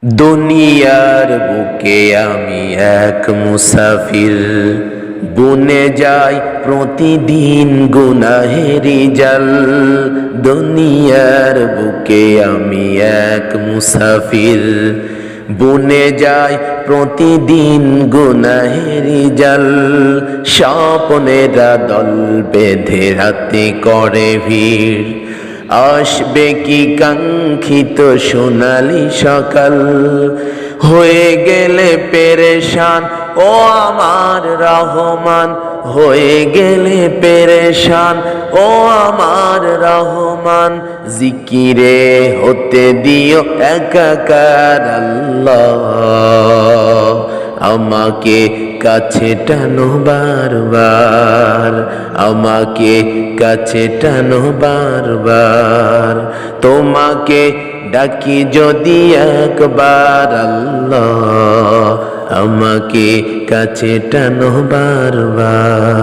দুনিয়ার বুকে আমি এক মুসাফির, বুনে যাই প্রতিদিন গুনাহেরি জাল। দুনিয়ার বুকে আমি এক মুসাফির, বুনে যাই প্রতিদিন গুনাহেরি জাল। স্বপ্নেরা দল বেঁধে রাতে করে ভিড়, আসবে কি কাঙ্ক্ষিত সোনালি সকাল। হয়ে গেলে পেরেশান ও আমার রহমান, হয়ে গেলে পেরেশান ও আমার রহমান। জিকিরে হতে দিও একাকার আল্লাহ, আমাকে কাছে টানো বারবার, আমাকে কাছে টানো বারবার। তোমাকে ডাকি যদি একবার আল্লাহ, আমাকে কাছে টানো বারবার।